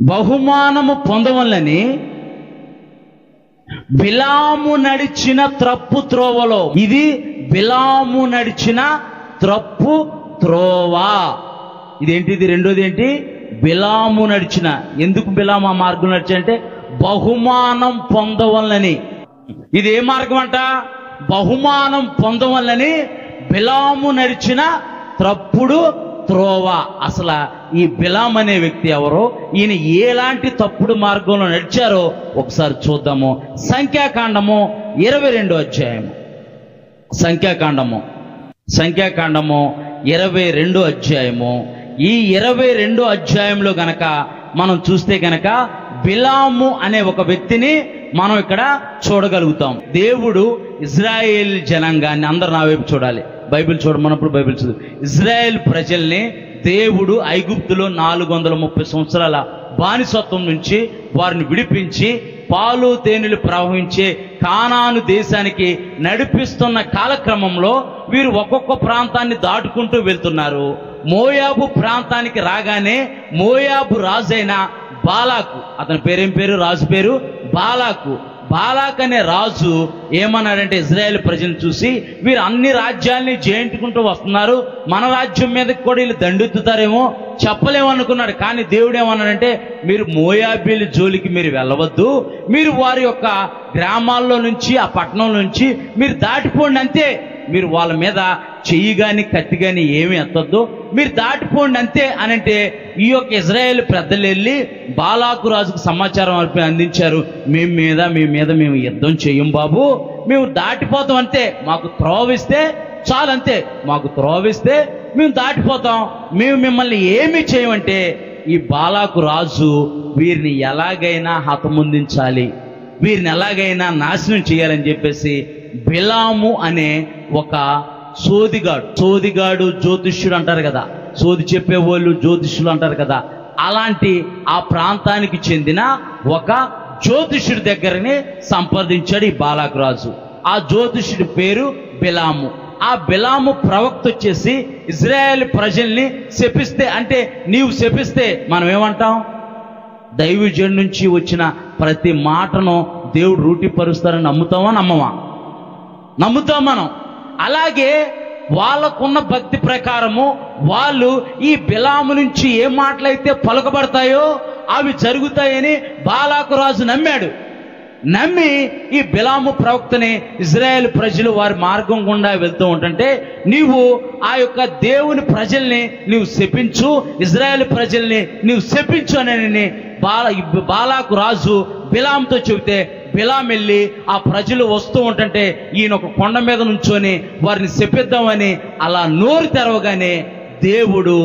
బహుమానము పొందవలని బిలాము నడిచిన త్రప్పు త్రోవలో, ఇది బిలాము నడిచిన త్రప్పు త్రోవ. ఇదేంటిది? రెండోది ఏంటి? బిలాము నడిచిన. ఎందుకు బిలాము ఆ మార్గం నడిచాడంటే బహుమానం పొందవలని. ఇది ఏ మార్గం అంట? బహుమానం పొందవలని బిలాము నడిచిన త్రప్పుడు త్రోవ. అసలు ఈ బిలాం అనే వ్యక్తి ఎవరో, ఈయన ఎలాంటి తప్పుడు మార్గంలో నడిచారో ఒకసారి చూద్దాము. సంఖ్యాకాండము 22వ అధ్యాయము. సంఖ్యాకాండము 22వ అధ్యాయము. ఈ 22వ అధ్యాయంలో గనక మనం చూస్తే గనక బిలాము అనే ఒక వ్యక్తిని మనం ఇక్కడ చూడగలుగుతాం. దేవుడు ఇజ్రాయేల్ జనాంగాన్ని, అందరు నా వైపు చూడాలి, బైబిల్ చూడమన్నప్పుడు బైబిల్ చదువు. ఇజ్రాయేల్ ప్రజల్ని దేవుడు ఐగుప్తులో 430 సంవత్సరాల బానిసత్వం నుంచి వారిని విడిపించి పాలు తేనెలు ప్రవహించే కానాను దేశానికి నడిపిస్తున్న కాలక్రమంలో వీరు ఒక్కొక్క ప్రాంతాన్ని దాటుకుంటూ వెళ్తున్నారు. మోయాబు ప్రాంతానికి రాగానే మోయాబు రాజైన బాలాకు, అతని పేరేం పేరు? రాజు పేరు బాలాకు. బాలాక్ అనే రాజు ఏమన్నాడంటే ఇజ్రాయేల్ ప్రజలను చూసి, వీరు అన్ని రాజ్యాల్ని జయించుకుంటూ వస్తున్నారు, మన రాజ్యం మీదకి కూడా వీళ్ళు దండెత్తుతారేమో చెప్పలేమనుకున్నాడు. కానీ దేవుడు ఏమన్నాడంటే, మీరు మోయాబీల జోలికి మీరు వెళ్ళవద్దు, మీరు వారి యొక్క గ్రామాల్లో నుంచి ఆ పట్టణం నుంచి మీరు దాటిపోండి అంతే. మీరు వాళ్ళ మీద చెయ్యి కానీ కత్తి కానీ ఏమి ఎత్తద్దు, మీరు దాటిపోండి అంతే అనంటే ఈ యొక్క ఇజ్రాయేల్ పెద్దలు వెళ్ళి బాలాకు రాజుకు సమాచారం అందించారు. మీ మీద మేము యుద్ధం చెయ్యం బాబు, మేము దాటిపోతాం అంతే, మాకు త్రోవిస్తే చాలంతే, మాకు త్రోవిస్తే మేము దాటిపోతాం, మేము మిమ్మల్ని ఏమి చేయమంటే ఈ బాలాకు రాజు వీరిని ఎలాగైనా హతముందించాలి, వీరిని ఎలాగైనా నాశనం చేయాలని చెప్పేసి బిలాము అనే ఒక సోదిగాడు జ్యోతిష్యుడు అంటారు కదా, సోది చెప్పేవాళ్ళు జ్యోతిష్యులు అంటారు కదా, అలాంటి ఆ ప్రాంతానికి చెందిన ఒక జ్యోతిష్యుడి దగ్గరని సంప్రదించాడు ఈ బాలాకు రాజు. ఆ జ్యోతిష్యుడి పేరు బిలాము. ఆ బిలాము ప్రవక్త వచ్చేసి ఇజ్రాయేల్ ప్రజల్ని శపిస్తే, అంటే నీవు శపిస్తే మనం ఏమంటాం? దైవజనుడి నుంచి వచ్చిన ప్రతి మాటను దేవుడు రూఢీపరుస్తారని నమ్ముతామా నమ్మమా? నమ్ముతాం మనం. అలాగే వాళ్ళకున్న భక్తి ప్రకారము వాళ్ళు ఈ బిలాము నుంచి ఏ మాటలైతే పలుకబడతాయో అవి జరుగుతాయని బాలాకు రాజు నమ్మాడు. నమ్మి ఈ బిలాము ప్రవక్తని ఇజ్రాయేల్ ప్రజలు వారి మార్గం గుండా వెళ్తూ ఉంటుంటే, నీవు ఆ యొక్క దేవుని ప్రజల్ని నీవు శపించు, ఇజ్రాయేల్ ప్రజల్ని నీవు శపించు అని బాలాకు రాజు బిలాంతో చెబితే, బిలాం వెళ్ళి ఆ ప్రజలు వస్తూ ఉంటుంటే ఈయన ఒక కొండ మీద నుంచొని వారిని శపిద్దామని అలా నోరు తెరవగానే దేవుడు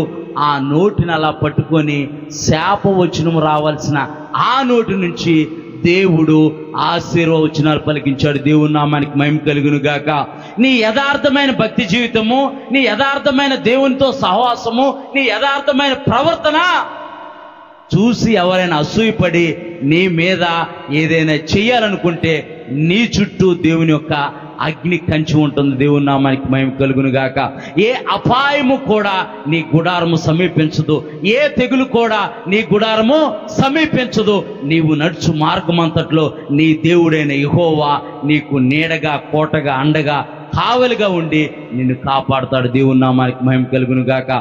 ఆ నోటిని అలా పట్టుకొని శాపవచనం రావాల్సిన ఆ నోటి నుంచి దేవుడు ఆశీర్వచనాలు పలికించాడు. దేవుని నామానికి మహిమ కలుగును గాక. నీ యథార్థమైన భక్తి జీవితము, నీ యథార్థమైన దేవునితో సహవాసము, నీ యథార్థమైన ప్రవర్తన చూసి ఎవరైనా అసూయపడి నీ మీద ఏదైనా చెయ్యాలనుకుంటే నీ చుట్టూ దేవుని యొక్క అగ్ని కంచి ఉంటుంది. దేవుని నామానికి మహిమ కలుగును గాక. ఏ అపాయము కూడా నీ గుడారము సమీపించదు, ఏ తెగులు కూడా నీ గుడారము సమీపించదు. నీవు నడుచు మార్గమంతట్లో నీ దేవుడైన యెహోవా నీకు నీడగా, కోటగా, అండగా, కావలిగా ఉండి నిన్ను కాపాడుతాడు. దేవుని నామానికి మహిమ కలుగును గాక.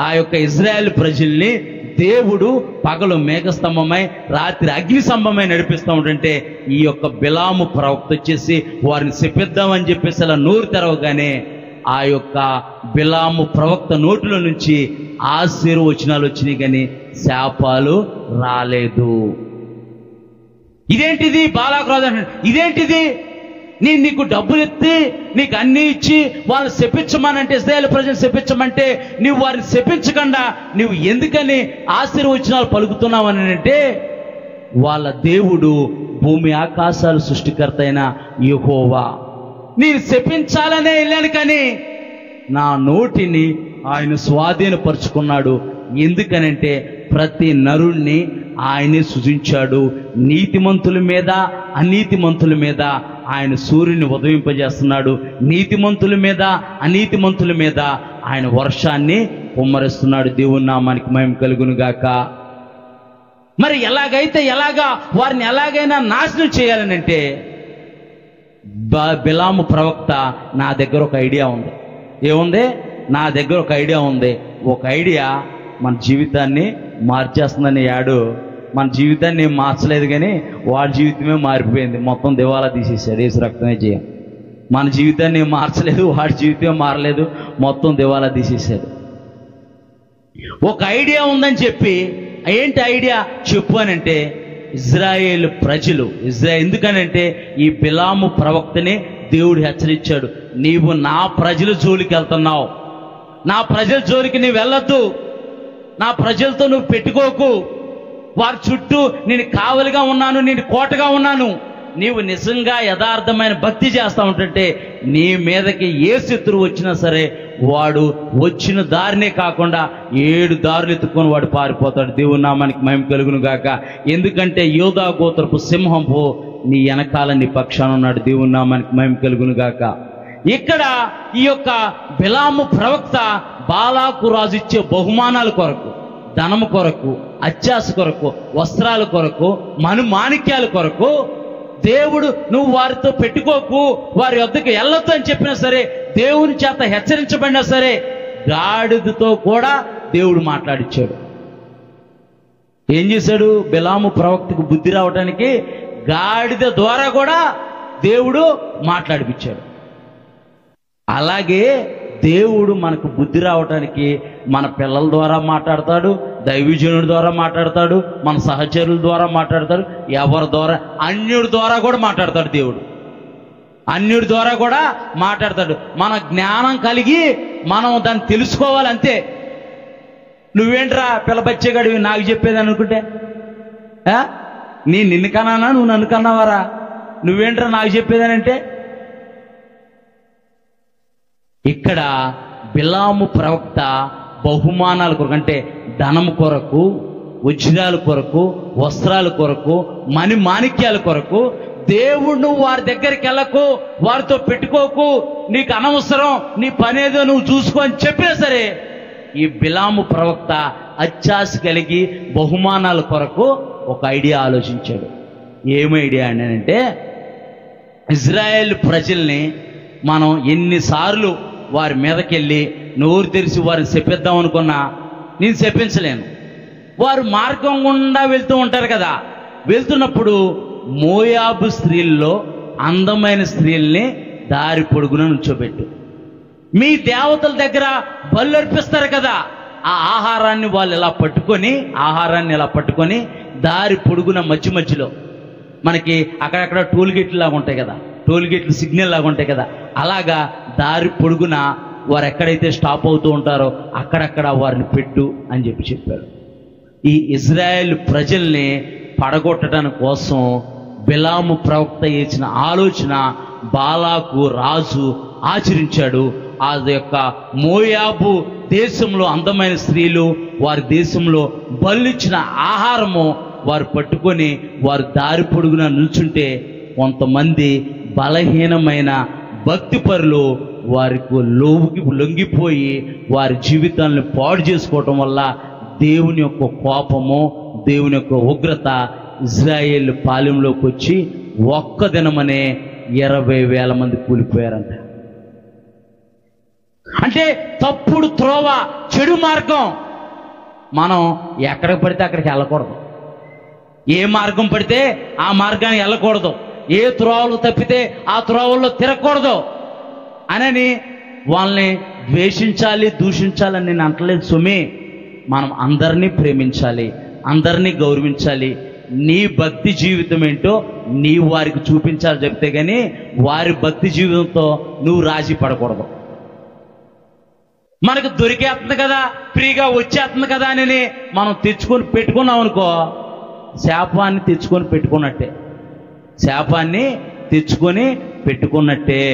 ఆ యొక్క ఇజ్రాయేల్ ప్రజల్ని దేవుడు పగలు మేఘస్తంభమై రాత్రి అగ్ని స్తంభమై నడిపిస్తూ ఉంటుంటే ఈ యొక్క బిలాము ప్రవక్త వచ్చేసి వారిని శపిద్దామని చెప్పేసి అలా నోరు తెరవగానే ఆ యొక్క బిలాము ప్రవక్త నోటిలో నుంచి ఆశీర్వచనాలు వచ్చినాయి కానీ శాపాలు రాలేదు. ఇదేంటిది? బాలాకు రాజు అంటాడు, ఇదేంటిది? నీకు డబ్బులు ఎత్తి నీకు అన్ని ఇచ్చి వాళ్ళు శపించమనంటే, ఇశ్రాయేలు ప్రజలు శపించమంటే నువ్వు వారిని శపించకుండా నువ్వు ఎందుకని ఆశీర్వచనాలు పలుకుతున్నావని అంటే, వాళ్ళ దేవుడు భూమి ఆకాశాలు సృష్టికర్త అయిన యెహోవా. నేను శపించాలనే వెళ్ళాను కానీ నా నోటిని ఆయన స్వాధీనపరుచుకున్నాడు. ఎందుకనంటే ప్రతి నరుణ్ణి ఆయనే సృజించాడు. నీతిమంతుల మీద అనీతిమంతుల మీద ఆయన సూర్యుని ఉదయింపజేస్తున్నాడు. నీతిమంతుల మీద అనీతిమంతుల మీద ఆయన వర్షాన్ని కుమ్మరిస్తున్నాడు. దేవుని నామానికి మహిమ కలుగును గాక. మరి ఎలాగా వారిని ఎలాగైనా నాశనం చేయాలని అంటే బిలాము ప్రవక్త నా దగ్గర ఒక ఐడియా ఉంది. ఏముంది? నా దగ్గర ఒక ఐడియా ఉంది. ఒక ఐడియా మన జీవితాన్ని మార్చేస్తుందని. మన జీవితాన్ని ఏం మార్చలేదు, కానీ వాడి జీవితమే మారిపోయింది. మొత్తం దివాలా తీసేసాడు. యేసు రక్తమే చేయం. మన జీవితాన్ని ఏం మార్చలేదు, వాడి జీవితమే మారలేదు, మొత్తం దివాలా తీసేసాడు. ఒక ఐడియా ఉందని చెప్పి, ఏంటి ఐడియా చెప్పు అని అంటే, ఇజ్రాయేల్ ప్రజలు ఎందుకనంటే ఈ బిలాము ప్రవక్తని దేవుడు హెచ్చరించాడు. నీవు నా ప్రజల జోలికి వెళ్తున్నావు, నా ప్రజల జోలికి నీవు వెళ్ళొద్దు, నా ప్రజలతో నువ్వు పెట్టుకోకు, వారి చుట్టూ నేను కావలిగా ఉన్నాను, నేను కోటగా ఉన్నాను. నీవు నిజంగా యథార్థమైన భక్తి చేస్తా ఉంటుంటే నీ మీదకి ఏ శత్రువు వచ్చినా సరే వాడు వచ్చిన దారినే కాకుండా 7 దారులు ఎత్తుకొని వాడు పారిపోతాడు. దేవుని నామానికి మహిమ కలుగును గాక. ఎందుకంటే యోధా గోత్రపు సింహంపు నీ వెనకాల నీ పక్షాన ఉన్నాడు. దేవుని నామానికి మహిమ కలుగును గాక. ఇక్కడ ఈ యొక్క బిలాము ప్రవక్త బాలాకు రాజు ఇచ్చే బహుమానాల కొరకు, ధనము కొరకు, అత్యాశ కొరకు, వస్త్రాల కొరకు, మాణిక్యాల కొరకు దేవుడు నువ్వు వారితో పెట్టుకోకు, వారి వద్దకు వెళ్ళొద్దు అని చెప్పినా సరే, దేవుని చేత హెచ్చరించబడినా సరే, గాడిదతో కూడా దేవుడు మాట్లాడిచ్చాడు. ఏం చేశాడు? బిలాము ప్రవక్తకు బుద్ధి రావడానికి గాడిద ద్వారా కూడా దేవుడు మాట్లాడిపించాడు. అలాగే దేవుడు మనకు బుద్ధి రావటానికి మన పిల్లల ద్వారా మాట్లాడతాడు, దైవజనుడి ద్వారా మాట్లాడతాడు, మన సహచరుల ద్వారా మాట్లాడతాడు, ఎవరి ద్వారా, అన్యుడి ద్వారా కూడా మాట్లాడతాడు. దేవుడు అన్యుడి ద్వారా కూడా మాట్లాడతాడు. మన జ్ఞానం కలిగి మనం దాన్ని తెలుసుకోవాలి అంతే. నువ్వేంట్రా పిల్లబచ్చేగాడివి నాకు చెప్పేదని అనుకుంటే, నిన్ను కన్నానా, నువ్వు నన్ను కన్నావారా? నువ్వేంట్రా నాకు చెప్పేదని అంటే, ఇక్కడ బిలాము ప్రవక్త బహుమానాల కొరకు, అంటే ధనము కొరకు, వజ్రాల కొరకు, వస్త్రాల కొరకు, మాణిక్యాల కొరకు దేవుడు నువ్వు వారి దగ్గరికి వెళ్ళకు, వారితో పెట్టుకోకు, నీకు అనవసరం, నీ పనేదో నువ్వు చూసుకో అని చెప్పినా సరే, ఈ బిలాము ప్రవక్త అత్యాశ కలిగి బహుమానాల కొరకు ఒక ఐడియా ఆలోచించాడు. ఏమి ఐడియా అంటే, ఇజ్రాయేల్ ప్రజల్ని మనం ఎన్నిసార్లు వారి మీదకెళ్ళి నోరు తెరిచి వారిని శపిద్దాం అనుకున్నా నేను శపించలేను. వారు మార్గం గుండా వెళ్తూ ఉంటారు కదా, వెళ్తున్నప్పుడు మోయాబు స్త్రీల్లో అందమైన స్త్రీల్ని దారి పొడుగున నుంచోబెట్టు. మీ దేవతల దగ్గర బలు అర్పిస్తారు కదా, ఆ ఆహారాన్ని వాళ్ళు ఇలా పట్టుకొని దారి పొడుగున మధ్యలో మనకి అక్కడక్కడ టోల్ గేట్లు లాగా ఉంటాయి కదా, టోల్ గేట్లు సిగ్నల్ లాగా ఉంటాయి కదా, అలాగా దారి పొడుగున వారు ఎక్కడైతే స్టాప్ అవుతూ ఉంటారో అక్కడక్కడ వారిని పెట్టు అని చెప్పారు. ఈ ఇజ్రాయెల్ ప్రజల్ని పడగొట్టడానికి కోసం బిలాము ప్రవక్త చేసిన ఆలోచన బాలాకు రాజు ఆచరించాడు. ఆ యొక్క మోయాబు దేశంలో అందమైన స్త్రీలు వారి దేశంలో బలిచ్చిన ఆహారము వారు పట్టుకొని వారు దారి పొడుగున నిల్చుంటే కొంతమంది బలహీనమైన భక్తిపరులు వారికి లొంగిపోయి వారి జీవితాలను పాడు చేసుకోవటం వల్ల దేవుని యొక్క కోపము, దేవుని యొక్క ఉగ్రత ఇజ్రాయేల్ పాలెంలోకి వచ్చి ఒక్క దినమనే 20,000 మంది కూలిపోయారంట. అంటే తప్పుడు త్రోవ, చెడు మార్గం. మనం ఎక్కడికి పడితే అక్కడికి వెళ్ళకూడదు, ఏ మార్గం పడితే ఆ మార్గానికి వెళ్ళకూడదు, ఏ త్రోవలు తప్పితే ఆ త్రోవల్లో తిరగకూడదు అని వాళ్ళని ద్వేషించాలి, దూషించాలని నేను అంటలేదు సుమి. మనం అందరినీ ప్రేమించాలి, అందరినీ గౌరవించాలి. నీ భక్తి జీవితం ఏంటో నీ వారికి చూపించాలి చెప్తే కానీ వారి భక్తి జీవితంతో నువ్వు రాజీ పడకూడదు. మనకు దొరికేస్తుంది కదా, ఫ్రీగా వచ్చేస్తుంది కదా అని మనం తెచ్చుకొని పెట్టుకున్నాం అనుకో, శాపాన్ని తెచ్చుకొని పెట్టుకున్నట్టే, శాపాన్ని తెచ్చుకొని పెట్టుకున్నట్టే.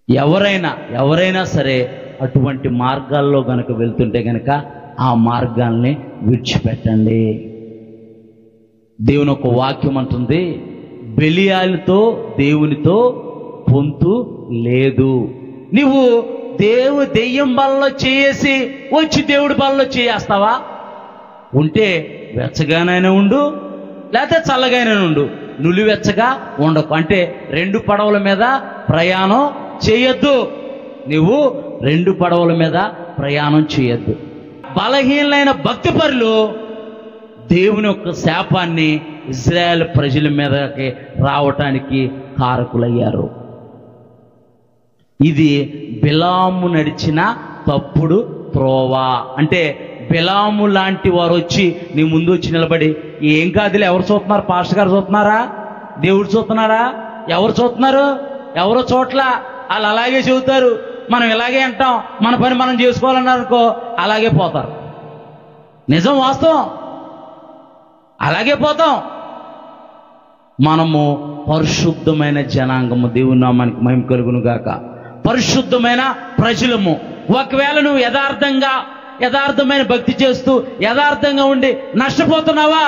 ఎవరైనా సరే అటువంటి మార్గాల్లో గనక వెళ్తుంటే గనక ఆ మార్గాల్ని విడిచిపెట్టండి. దేవుని ఒక వాక్యం అంటుంది, బెలియాలతో దేవునితో పొంతు లేదు. నువ్వు దెయ్యం బలలో చేసి వచ్చి దేవుడి బలలో చేస్తావా? ఉంటే వెచ్చగానైనా ఉండు, లేకపోతే చల్లగానే ఉండు, నులివెచ్చగా ఉండకు. అంటే 2 పడవల మీద ప్రయాణం చేయొద్దు. నువ్వు 2 పడవల మీద ప్రయాణం చేయొద్దు. బలహీనమైన భక్తిపరులు దేవుని యొక్క శాపాన్ని ఇజ్రాయేల్ ప్రజల మీదకి రావటానికి కారకులయ్యారు. ఇది బిలాము నడిచిన తప్పుడు త్రోవ. అంటే బిలాము లాంటి వారు వచ్చి నీ ముందు వచ్చి నిలబడి, ఏం కాదులే, ఎవరు చూస్తున్నారు? పాస్టర్ గారు చూస్తున్నారా? దేవుడు చూస్తున్నారా? ఎవరు చూస్తున్నారు? ఎవరో చోట్ల వాళ్ళు అలాగే చెబుతారు, మనం ఇలాగే అంటాం, మన పని మనం చేసుకోవాలన్నారనుకో అలాగే పోతారు. నిజం, వాస్తవం, అలాగే పోతాం. మనము పరిశుద్ధమైన జనాంగము, దేవుని నామానికి మహిమ కలుగును గాక, పరిశుద్ధమైన ప్రజలము. ఒకవేళ నువ్వు యథార్థమైన భక్తి చేస్తూ యథార్థంగా ఉండి నష్టపోతున్నావా?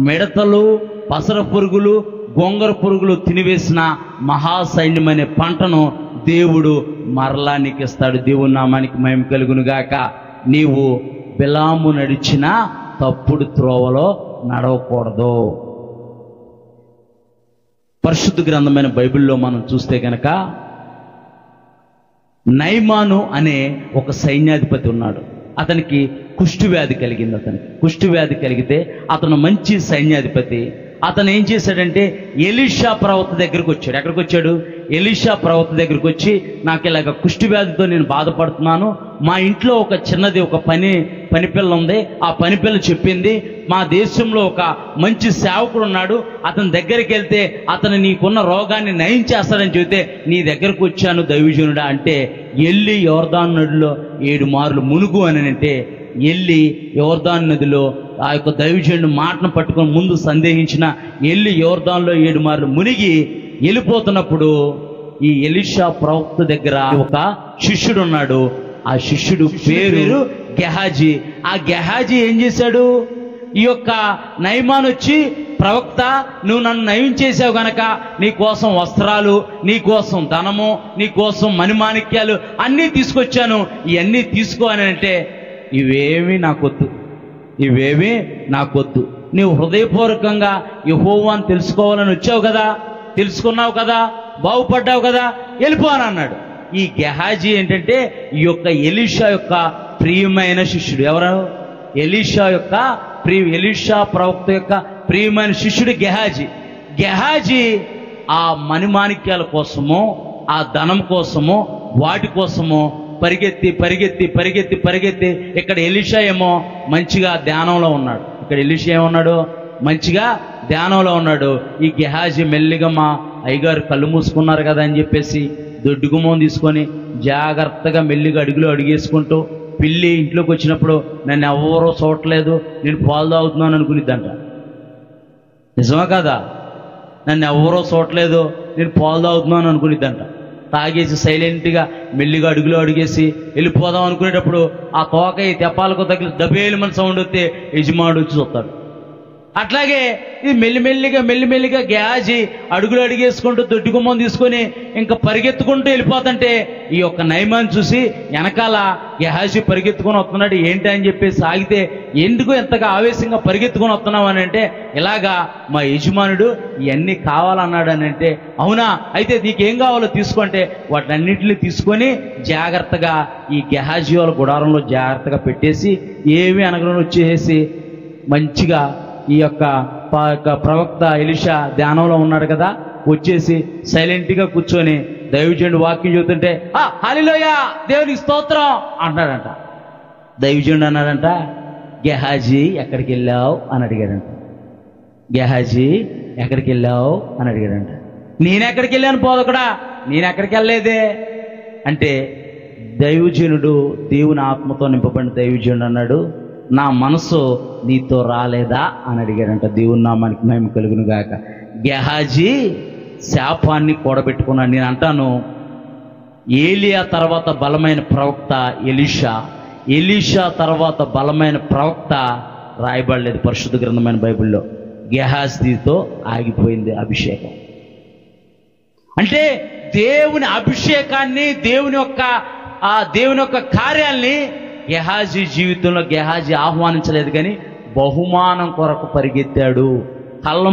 మిడతలు, పసర పురుగులు, గొంగర పురుగులు తినివేసిన మహాసైన్యమనే పంటను దేవుడు మరలా నీకు ఇస్తాడు. దేవుని నామానికి మహిమ కలుగును గాక. నీవు బిలాము నడిచిన తప్పుడు త్రోవలో నడవకూడదు. పరిశుద్ధ గ్రంథమైన బైబిల్లో మనం చూస్తే కనుక నైమాను అనే ఒక సైన్యాధిపతి ఉన్నాడు. అతనికి కుష్ఠవ్యాధి కలిగింది. కుష్ఠవ్యాధి కలిగితే అతను మంచి సైన్యాధిపతి. అతను ఏం చేశాడంటే ఎలీషా ప్రవక్త దగ్గరికి వచ్చాడు. ఎక్కడికి వచ్చాడు? ఎలీషా ప్రవక్త దగ్గరికి వచ్చి, నాకు ఇలాగ కుష్ఠవ్యాధితో నేను బాధపడుతున్నాను, మా ఇంట్లో ఒక చిన్నది ఒక పనిపిల్ల ఉంది, ఆ పనిపిల్ల చెప్పింది మా దేశంలో ఒక మంచి సేవకుడు ఉన్నాడు, అతని దగ్గరికి వెళ్తే అతను నీకున్న రోగాన్ని నయం చేస్తాడని చెబితే నీ దగ్గరకు వచ్చాను దైవజనుడా అంటే, ఎల్లి యోర్దాను నదిలో 7 మార్లు మునుగు అని అంటే ఎల్లి యోర్దాను నదిలో ఆ యొక్క దైవజనుడు మాటను పట్టుకొని ముందు సందేహించిన ఎల్లి యోర్దాన్లో 7 మార్లు మునిగి వెళ్ళిపోతున్నప్పుడు ఈ ఎలీషా ప్రవక్త దగ్గర ఒక శిష్యుడు ఉన్నాడు. ఆ శిష్యుడు పేరు గెహాజీ. ఆ గెహాజీ ఏం చేశాడు? ఈ యొక్క నయమాను వచ్చి, ప్రవక్త నువ్వు నన్ను నయం చేసావు గనక నీ కోసం వస్త్రాలు, నీ కోసం ధనము, నీ కోసం మణిమాణిక్యాలు అన్నీ తీసుకొచ్చాను, ఇవన్నీ తీసుకో అని అంటే, ఇవేమీ నాకొద్దు, ఇవేమీ నాకొద్దు, నీవు హృదయపూర్వకంగా యెహోవాను తెలుసుకోవాలని వచ్చావు కదా, తెలుసుకున్నావు కదా, బాగుపడ్డావు కదా, వెళ్ళిపో అని అన్నాడు. ఈ గెహాజీ ఏంటంటే ఈ యొక్క ఎలీషా యొక్క ప్రియమైన శిష్యుడు. ఎవరు? ఎలీషా ప్రవక్త యొక్క ప్రియమైన శిష్యుడు గెహాజీ. గెహాజీ ఆ మణిమాణిక్యాల కోసమో, ఆ ధనం కోసమో, వాటి కోసమో పరిగెత్తి పరిగెత్తి పరిగెత్తి పరిగెత్తి ఇక్కడ ఎలీషా ఏమో మంచిగా ధ్యానంలో ఉన్నాడు. ఇక్కడ ఎలీషా ఏమన్నాడు? మంచిగా ధ్యానంలో ఉన్నాడు. ఈ గెహాజీ మెల్లిగా మా అయ్యగారు కళ్ళు మూసుకున్నారు కదా అని చెప్పేసి దొడ్డుగుమ్మం తీసుకొని జాగ్రత్తగా మెల్లిగా అడుగేసుకుంటూ పిల్లి ఇంట్లోకి వచ్చినప్పుడు నన్ను ఎవరో చూడట్లేదు, నేను పాలు తాగుతున్నాను అనుకునిద్దంట. నిజమా కదా? నన్ను ఎవరో చూడట్లేదు, నేను పాలు తాగుతున్నాను అనుకునిద్దంట. తాగేసి సైలెంట్గా మెల్లిగా అడుగేసి వెళ్ళిపోదాం అనుకునేటప్పుడు ఆ తోక ఈ తెప్పాలకు తగిలి దబేలుమని సౌండ్ వస్తే యజమానుడు వచ్చి చూస్తాడు. అట్లాగే ఇది మెల్లిమెల్లిగా గెహాజీ అడుగేసుకుంటూ దొడ్డుగుమ్మం తీసుకొని ఇంకా పరిగెత్తుకుంటూ వెళ్ళిపోతుంటే ఈ యొక్క నయమాన్ని చూసి వెనకాల గెహాజీ పరిగెత్తుకొని వస్తున్నాడు. ఏంటి అని చెప్పేసి ఆగితే, ఎందుకు ఎంతగా ఆవేశంగా పరిగెత్తుకొని వస్తున్నావు అని అంటే, ఇలాగా మా యజమానుడు ఇవన్నీ కావాలన్నాడు అని అంటే, అవునా అయితే నీకేం కావాలో తీసుకుంటే వాటన్నింటినీ తీసుకొని జాగ్రత్తగా ఈ గెహాజీ వాళ్ళ గుడారంలో జాగ్రత్తగా పెట్టేసి ఏమి అనగానే వచ్చేసి మంచిగా ఈ యొక్క ప్రవక్త ఎలీషా ధ్యానంలో ఉన్నాడు కదా, వచ్చేసి సైలెంట్గా కూర్చొని దైవజనుడు వాక్యం చెబుతుంటే హల్లెలూయా దేవునికి స్తోత్రం అంటాడంట. దైవజనుడు అన్నాడంట, గెహాజీ ఎక్కడికి వెళ్ళావు అని అడిగాడంట. గెహాజీ ఎక్కడికి వెళ్ళావు అని అడిగాడంట. నేనెక్కడికి వెళ్ళాను బోధకుడా, నేనెక్కడికి వెళ్ళలేదే అంటే, దైవజనుడు దేవుని ఆత్మతో నింపబడిన దైవజనుడు అన్నాడు, నా మనసు నీతో రాలేదా అని అడిగాడంట. దేవుని నామానికి మహిమ కలుగును గాక. గెహాజీ శాపాన్ని కూడబెట్టుకున్నాడు. నేను అంటాను, ఏలియా తర్వాత బలమైన ప్రవక్త ఎలీషా తర్వాత బలమైన ప్రవక్త రాయబడలేదు పరిశుద్ధ గ్రంథమైన బైబిల్లో. గెహాజీతో ఆగిపోయింది అభిషేకం. అంటే దేవుని అభిషేకాన్ని, దేవుని యొక్క కార్యాల్ని గెహాజీ జీవితంలో గెహాజీ ఆహ్వానించలేదు, కానీ బహుమానం కొరకు పరిగెత్తాడు. కళ్ళ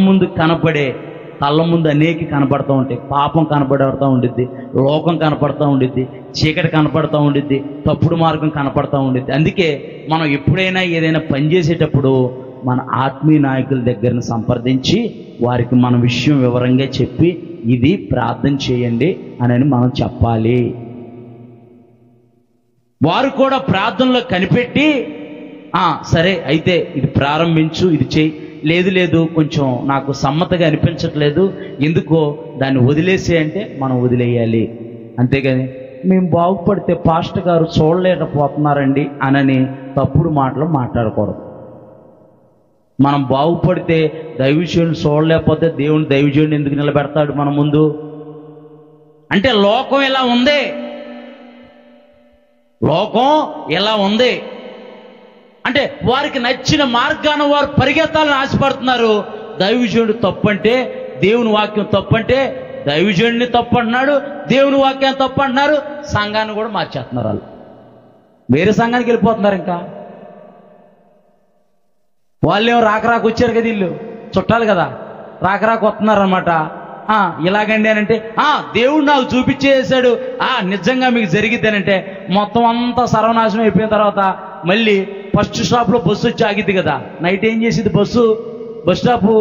ముందు అనేక కనపడుతూ ఉంటాయి. పాపం కనపడుతూ ఉండిద్ది, లోకం కనపడుతూ ఉండిద్ది, చీకటి కనపడుతూ ఉండిద్ది, తప్పుడు మార్గం కనపడుతూ ఉండిద్ది. అందుకే మనం ఎప్పుడైనా ఏదైనా పని చేసేటప్పుడు మన ఆత్మీయ నాయకుల దగ్గరని సంప్రదించి వారికి మన విషయం వివరంగా చెప్పి ఇది ప్రార్థన చేయండి అని మనం చెప్పాలి. వారు కూడా ప్రార్థనలో కనిపెట్టి సరే అయితే ఇది ప్రారంభించు, ఇది చేయి, లేదు కొంచెం నాకు సమ్మతగా అనిపించట్లేదు, ఎందుకో దాన్ని వదిలేసే అంటే మనం వదిలేయాలి. అంతేగాని మేము బాగుపడితే పాస్టర్ గారు చూడలేకపోతున్నారండి అనని తప్పుడు మాటలు మాట్లాడకూడదు. మనం బాగుపడితే దైవజనుడు చూడలేకపోతే దేవుని దైవజనుడు ఎందుకు నిలబెడతాడు మన ముందు? అంటే లోకం ఎలా ఉంది, అంటే వారికి నచ్చిన మార్గాన్ని వారు పరిగెత్తాలని ఆశపడుతున్నారు. దైవజనుడు తప్పంటే, దేవుని వాక్యం తప్పంటే దైవజనుడిని తప్పు అంటున్నాడు, దేవుని వాక్యాన్ని తప్పు అంటున్నారు, సంఘాన్ని కూడా మార్చేస్తున్నారు. వాళ్ళు వేరే సంఘానికి వెళ్ళిపోతున్నారు. ఇంకా వాళ్ళేమో రాకరాకు వచ్చారు కదా, వీళ్ళు చుట్టాలు కదా, రాకరాకు వస్తున్నారు అనమాట. ఇలాగండి అని అంటే దేవుడు నాకు చూపించేసాడు, నిజంగా మీకు జరిగిద్దేనంటే మొత్తం అంతా సర్వనాశనం అయిపోయిన తర్వాత మళ్ళీ ఫస్ట్ స్టాప్లో బస్సు వచ్చి ఆగిద్ది కదా. నైట్ ఏం చేసింది బస్ స్టాపు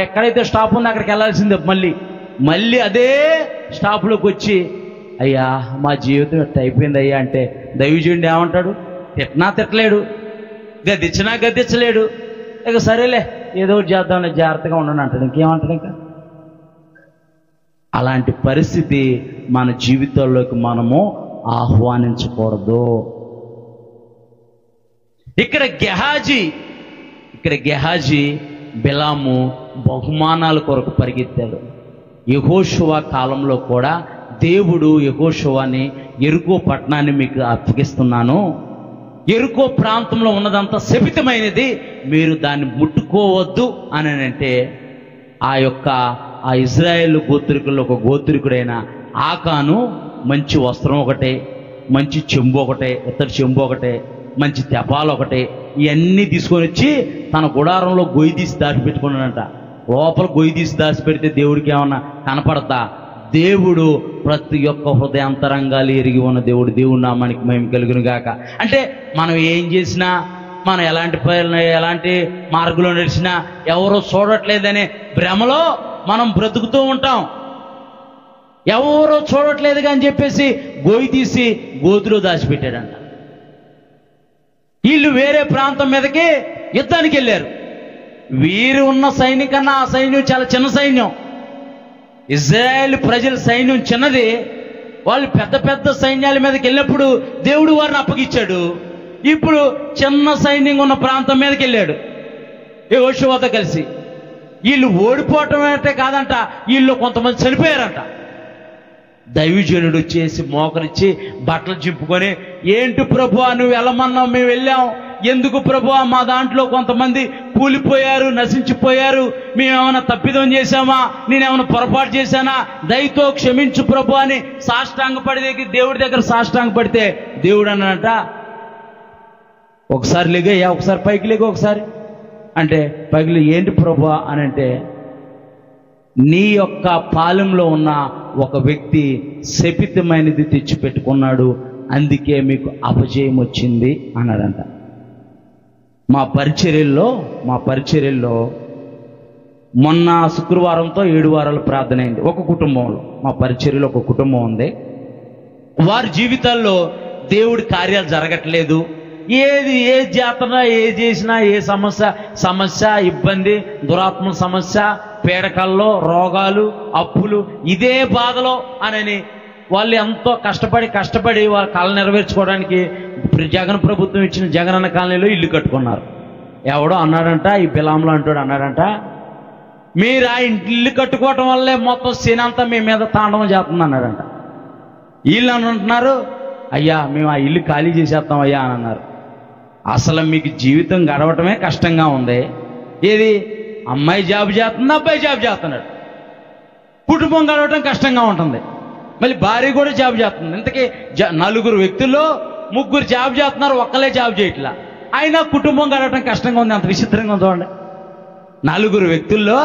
ఎక్కడైతే స్టాప్ ఉందో అక్కడికి వెళ్ళాల్సిందే. మళ్ళీ అదే స్టాప్లోకి వచ్చి అయ్యా మా జీవితం ఎట్లా అయిపోయింది అయ్యా అంటే దైవజనుడు ఏమంటాడు? తిట్టలేడు, గద్దించలేడు. ఇక సరేలే ఏదో ఒకటి చేద్దాంలే, జాగ్రత్తగా ఉండండి అంటాడు. ఇంకేమంటాడు? ఇంకా అలాంటి పరిస్థితి మన జీవితాల్లోకి మనము ఆహ్వానించకూడదు. ఇక్కడ గెహాజీ బిలాము బహుమానాల కొరకు పరిగెత్తాడు. యెహోషువ కాలంలో కూడా దేవుడు యెహోషువని యెరికో పట్టణాన్ని మీకు అప్పగిస్తున్నాను, యెరికో ప్రాంతంలో ఉన్నదంతా శపితమైనది, మీరు దాన్ని ముట్టుకోవద్దు అని అంటే ఆ ఇజ్రాయేలు గోత్రికుల్లో ఒక గోత్రికుడైన ఆకాను మంచి వస్త్రం ఒకటే, మంచి చెంబు ఒకటే, ఇత్తడి చెంబు ఒకటే, మంచి తెపాలు ఒకటే, ఇవన్నీ తీసుకొని వచ్చి తన గుడారంలో గొయ్యి తీసి దాచిపెట్టుకున్నాడంట. లోపల గొయ్యి తీసి దాచిపెడితే దేవుడికి ఏమన్నా కనపడతా? దేవుడు ప్రతి ఒక్క హృదయాంతరంగాలు ఎరిగి ఉన్న దేవుడి నామానికి మహిమ కలుగును గాక. అంటే మనం ఏం చేసినా, మనం ఎలాంటి మార్గంలో నడిచినా ఎవరో చూడట్లేదనే భ్రమలో మనం బ్రతుకుతూ ఉంటాం. ఎవరో చూడట్లేదుగా అని చెప్పేసి గొయ్యి తీసి గోతులో దాచిపెట్టాడంట. వీళ్ళు వేరే ప్రాంతం మీదకి యుద్ధానికి వెళ్ళారు. వీరు ఉన్న సైన్యం కన్నా ఆ సైన్యం చాలా చిన్న సైన్యం. ఇజ్రాయేల్ ప్రజల సైన్యం చిన్నది. వాళ్ళు పెద్ద పెద్ద సైన్యాల మీదకి వెళ్ళినప్పుడు దేవుడు వారిని అప్పగించాడు. ఇప్పుడు చిన్న సైన్యం ఉన్న ప్రాంతం మీదకి వెళ్ళాడు యెహోషువతో కలిసి. వీళ్ళు ఓడిపోవటం అంటే కాదంట, వీళ్ళు కొంతమంది చనిపోయారంట. దైవజనుడు వచ్చేసి మోకరిచ్చి బట్టలు చింపుకొని, ఏంటి ప్రభువా నువ్వు వెళ్ళమన్నావు, మేము వెళ్ళాం, ఎందుకు ప్రభువా మా దాంట్లో కొంతమంది కూలిపోయారు, నశించిపోయారు, మేమేమైనా తప్పిదం చేశామా, నేనేమైనా పొరపాటు చేశానా, దయతో క్షమించు ప్రభు అని సాష్టాంగపడి దేవుడి దగ్గర సాష్టాంగపడితే దేవుడు అన్నట, ఒకసారి లేగయ్యా, ఒకసారి పైకి లేగు, ఒకసారి అంటే పైకి ఏంటి ప్రభువా అని అంటే, నీ యొక్క పాలెంలో ఉన్న ఒక వ్యక్తి శపితమైనది తెచ్చిపెట్టుకున్నాడు, అందుకే మీకు అపజయం వచ్చింది అన్నాడంట. మా పరిచర్యల్లో మొన్న శుక్రవారంతో 7 వారాలు ప్రార్థన అయింది. ఒక కుటుంబంలో, మా పరిచర్యలో ఒక కుటుంబం ఉంది. వారి జీవితాల్లో దేవుడి కార్యాలు జరగట్లేదు. ఏ జాతర చేసినా ఏ సమస్య ఇబ్బంది, దురాత్మ సమస్య, పీడకల్లో రోగాలు, అప్పులు, ఇదే బాధలో అని వాళ్ళు ఎంతో కష్టపడి వాళ్ళ కళ నెరవేర్చుకోవడానికి జగన్ ప్రభుత్వం ఇచ్చిన జగనన్న కాలనీలో ఇల్లు కట్టుకున్నారు. ఎవడో అన్నాడంట, ఈ బిలాంలో అన్నాడంట, మీరు ఆ ఇల్లు కట్టుకోవటం వల్లే మొత్తం సీనంతా మీ మీద తాండవం చేస్తుంది అన్నాడంట. వీళ్ళు అని అంటున్నారు, అయ్యా మేము ఆ ఇల్లు ఖాళీ చేసేస్తాం అయ్యా అని అన్నారు. అసలు మీకు జీవితం గడవటమే కష్టంగా ఉంది. ఏది అమ్మాయి జాబ్ చేస్తుంది, అబ్బాయి జాబ్ చేస్తున్నాడు, కుటుంబం గడవటం కష్టంగా ఉంటుంది. మళ్ళీ భార్య కూడా జాబ్ చేస్తుంది. ఇంతకీ 4 వ్యక్తుల్లో ముగ్గురు జాబ్ చేస్తున్నారు, ఒక్కలే జాబ్ చేయట్లా. అయినా కుటుంబం గడవటం కష్టంగా ఉంది. అంత విచిత్రంగా ఉంది చూడండి. 4 వ్యక్తుల్లో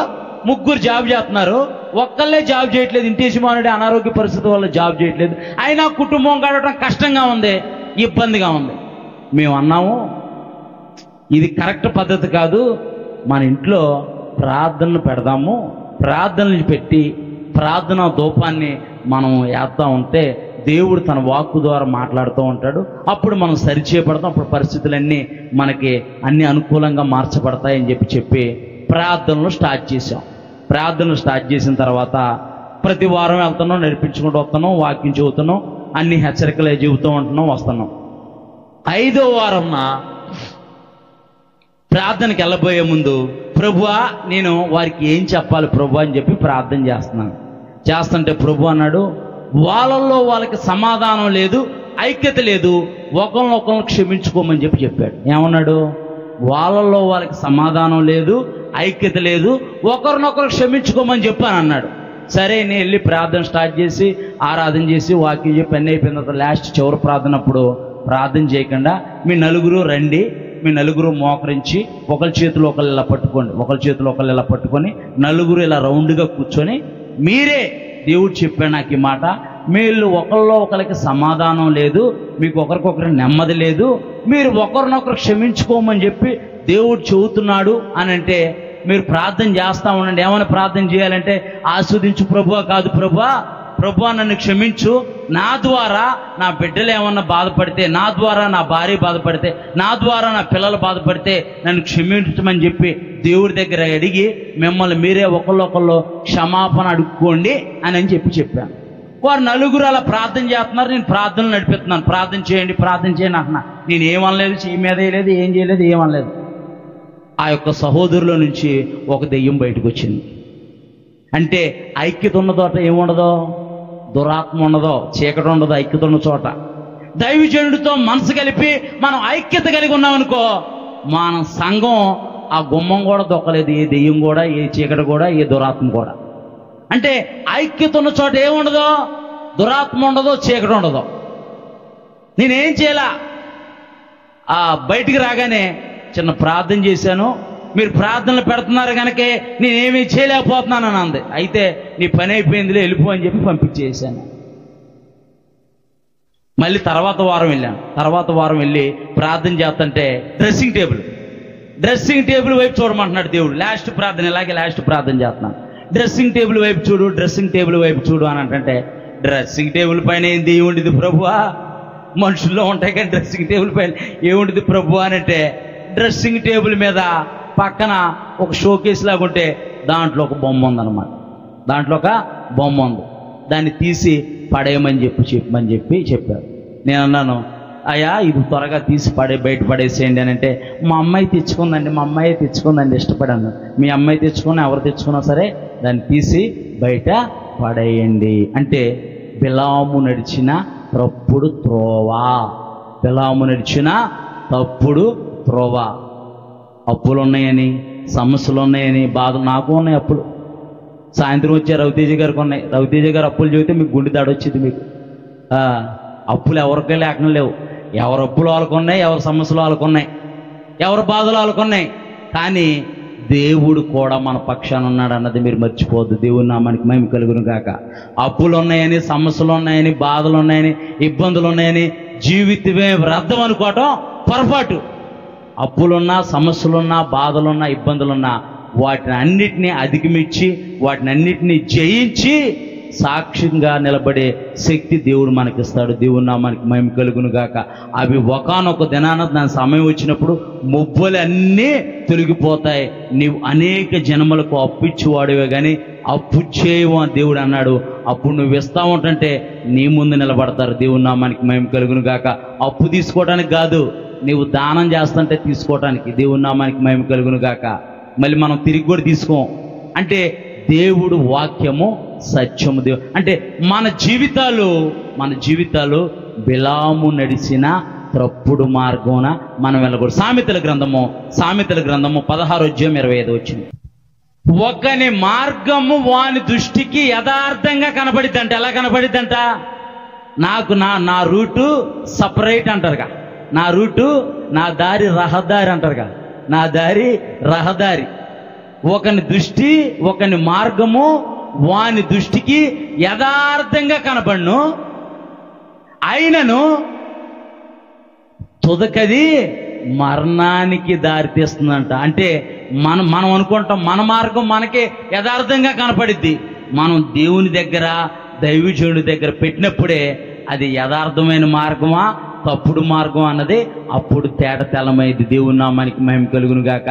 3 జాబ్ చేస్తున్నారు, ఒక్కళ్ళే జాబ్ చేయట్లేదు. ఇంటి యజమానుడి అనారోగ్య పరిస్థితి వల్ల జాబ్ చేయట్లేదు. అయినా కుటుంబం గడవటం కష్టంగా ఉంది, ఇబ్బందిగా ఉంది. మేము అన్నాము, ఇది కరెక్ట్ పద్ధతి కాదు, మన ఇంట్లో ప్రార్థనలు పెడదాము, ప్రార్థనలు పెట్టి ప్రార్థన ధూపాన్ని మనం వేస్తూ ఉంటే దేవుడు తన వాక్కు ద్వారా మాట్లాడుతూ ఉంటాడు. అప్పుడు మనం సరిచేయబడతాం, అప్పుడు పరిస్థితులన్నీ మనకి అన్ని అనుకూలంగా మార్చబడతాయని చెప్పి ప్రార్థనలు స్టార్ట్ చేసాం. ప్రార్థనలు స్టార్ట్ చేసిన తర్వాత ప్రతి వారం వెళ్తున్నాం, నడిపించుకుంటూ వస్తున్నాం, వాక్యం చెబుతున్నాం, అన్ని హెచ్చరికలే చెబుతూ ఉంటున్నాం, వస్తున్నాం. 5వ వారం ప్రార్థనకి వెళ్ళబోయే ముందు, ప్రభువా నేను వారికి ఏం చెప్పాలి ప్రభు అని చెప్పి ప్రార్థన చేస్తున్నాను. చేస్తుంటే ప్రభు అన్నాడు, వాళ్ళల్లో వాళ్ళకి సమాధానం లేదు, ఐక్యత లేదు, ఒకరినొకరిని క్షమించుకోమని చెప్పాడు. ఏమన్నాడు? వాళ్ళల్లో వాళ్ళకి సమాధానం లేదు, ఐక్యత లేదు, ఒకరినొకరు క్షమించుకోమని చెప్పాను అన్నాడు. సరే నేను వెళ్ళి ప్రార్థన స్టార్ట్ చేసి ఆరాధన చేసి వాక్యం చెప్పి అన్నీ అయిపోయిన తర్వాత లాస్ట్ చివరి ప్రార్థనప్పుడు ప్రార్థన చేయకుండా మీ 4 రండి, మీ 4 మోకరించి ఒకరి చేతులు ఒకళ్ళు ఇలా పట్టుకోండి, ఒకరి చేతులు ఒకళ్ళు ఇలా పట్టుకొని 4 ఇలా రౌండ్గా కూర్చొని, మీరే దేవుడు చెప్పాడు నాకు ఈ మాట, మీరు ఒకరిలో ఒకరికి సమాధానం లేదు, మీకు ఒకరికొకరి నెమ్మది లేదు, మీరు ఒకరినొకరు క్షమించుకోమని చెప్పి దేవుడు చెబుతున్నాడు అని అంటే మీరు ప్రార్థన చేస్తూ ఉండండి. ఏమైనా ప్రార్థన చేయాలంటే ఆస్వాదించు ప్రభువా కాదు, ప్రభువా నన్ను క్షమించు, నా ద్వారా నా బిడ్డలు ఏమన్నా బాధపడితే, నా ద్వారా నా భార్య బాధపడితే, నా ద్వారా నా పిల్లలు బాధపడితే నన్ను క్షమించమని చెప్పి దేవుడి దగ్గర అడిగి మిమ్మల్ని మీరే ఒకళ్ళొకళ్ళు క్షమాపణ అడుక్కోండి అని చెప్పాను. వారు 4 అలా ప్రార్థన చేస్తున్నారు, నేను ప్రార్థనలు నడిపిస్తున్నాను. ప్రార్థన చేయండి అంటున్నా. నేను ఏమనలేదు, చెయ్యి మీద వేయలేదు, ఏం చేయలేదు, ఏమనలేదు. ఆ యొక్క సహోదరుల నుంచి ఒక దెయ్యం బయటకు వచ్చింది. అంటే ఐక్యత ఉన్న చోట ఏముండదో, దురాత్మ ఉండదో, చీకటి ఉండదో, ఐక్యత ఉన్న చోట దైవజనుడితో మనసు కలిపి మనం ఐక్యత కలిగి ఉన్నామనుకో, మన సంఘం ఆ గుమ్మం కూడా దొక్కలేదు, ఏ దెయ్యం కూడా, ఏ చీకటి కూడా, ఏ దురాత్మ కూడా. అంటే ఐక్యత ఉన్న చోట ఏముండదో, దురాత్మ ఉండదో, చీకటి ఉండదో. నేనేం చేయాలా, బయటికి రాగానే చిన్న ప్రార్థన చేశాను, మీరు ప్రార్థనలు పెడుతున్నారు కనుకే నేనేమీ చేయలేకపోతున్నానని అంది. అయితే నీ పని అయిపోయిందిలే, వెళ్ళిపో అని చెప్పి పంపించేసాను. మళ్ళీ తర్వాత వారం వెళ్ళాను. తర్వాత వారం వెళ్ళి ప్రార్థన చేస్తుంటే డ్రెస్సింగ్ టేబుల్ వైపు చూడమంటున్నాడు దేవుడు. లాస్ట్ ప్రార్థన, ఇలాగే లాస్ట్ ప్రార్థన చేస్తున్నాను. డ్రెస్సింగ్ టేబుల్ వైపు చూడు అని అంటే, డ్రెస్సింగ్ టేబుల్ పైన ఏం దేవుడిది ప్రభువా, మనుషుల్లో ఉంటాయి కానీ డ్రెస్సింగ్ టేబుల్ పైన ఏముండిది ప్రభు అని అంటే, డ్రెస్సింగ్ టేబుల్ మీద పక్కన ఒక షోకేస్ లాగా ఉంటే దాంట్లో ఒక బొమ్మ ఉందన్నమాట. దాంట్లో ఒక బొమ్మ ఉంది, దాన్ని తీసి పడేయమని చెప్పారు. నేను అన్నాను, అయ్యా ఇది త్వరగా తీసి బయట పడేసేయండి అని అంటే, మా అమ్మాయి తెచ్చుకుందండి ఇష్టపడాను. మీ అమ్మాయి తెచ్చుకున్నా ఎవరు తెచ్చుకున్నా సరే దాన్ని తీసి బయట పడేయండి అంటే, బిలాము నడిచిన తప్పుడు త్రోవ. అప్పులు ఉన్నాయని, సమస్యలు ఉన్నాయని, బాధలు నాకు ఉన్నాయి. అప్పులు సాయంత్రం వచ్చే రవితేజ గారికి ఉన్నాయి. రవితేజ గారు అప్పులు చెబితే మీకు గుండె దాడి వచ్చింది. మీకు అప్పులు ఎవరికే లేకుండా లేవు. ఎవరు అప్పులు వాళ్ళకున్నాయి, ఎవరి సమస్యలు వాళ్ళకున్నాయి, ఎవరి బాధలు వాళ్ళకున్నాయి. కానీ దేవుడు కూడా మన పక్షాన ఉన్నాడు అన్నది మీరు మర్చిపోవద్దు. దేవుని నామానికి మహిమ కలుగును గాక. అప్పులు ఉన్నాయని, సమస్యలు ఉన్నాయని, బాధలు ఉన్నాయని, ఇబ్బందులు ఉన్నాయని జీవితమే వ్యర్థం అనుకోవటం పొరపాటు. అప్పులున్నా, సమస్యలున్నా, బాధలున్నా, ఇబ్బందులున్నా వాటిని అన్నిటినీ అధిగమించి, వాటిని అన్నిటినీ జయించి సాక్ష్యంగా నిలబడే శక్తి దేవుడు మనకిస్తాడు. దేవుని నామానికి మహిమ కలుగును గాక. అవి ఒకానొక దినాన దాని సమయం వచ్చినప్పుడు ముబ్బలు అన్నీ తొలగిపోతాయి. నీవు అనేక జన్మలకు అప్పు ఇచ్చేవాడివే కానీ అప్పు చేయవు అని దేవుడు అన్నాడు. అప్పుడు నువ్వు ఇస్తా ఉంటుంటే నీ ముందు నిలబడతారు. దేవుని నామానికి మహిమ కలుగును గాక. అప్పు తీసుకోవడానికి కాదు, నీవు దానం చేస్తుంటే తీసుకోవటానికి. దేవుని నామానికి మహిమ కలుగును గాక. మళ్ళీ మనం తిరిగి కూడా తీసుకోం. అంటే దేవుడు వాక్యము సత్యము. అంటే మన జీవితాలు బిలాము నడిచిన తప్పుడు మార్గమున మనం వెళ్ళకూడదు. సామెతల గ్రంథము 16:25 వచ్చింది. ఒకని మార్గము వాని దృష్టికి యథార్థంగా కనబడిద్దంట. ఎలా కనబడిద్దంట? నాకు నా రూటు సపరేట్ అంటారుగా, నా రూటు, నా దారి రహదారి అంటారుగా, నా దారి రహదారి. ఒకని దృష్టి, ఒకని మార్గము వాని దృష్టికి యథార్థంగా కనపడను, అయినను తుదకది మరణానికి దారితీస్తుందంట. అంటే మనం అనుకుంటాం మన మార్గం మనకే యథార్థంగా కనపడిద్ది. మనం దేవుని దగ్గర, దైవజనుడి దగ్గర పెట్టినప్పుడే అది యథార్థమైన మార్గమా తప్పుడు మార్గం అన్నది అప్పుడు తేట తెల్లమైంది. దేవుని నామానికి మహిమ కలుగును గాక.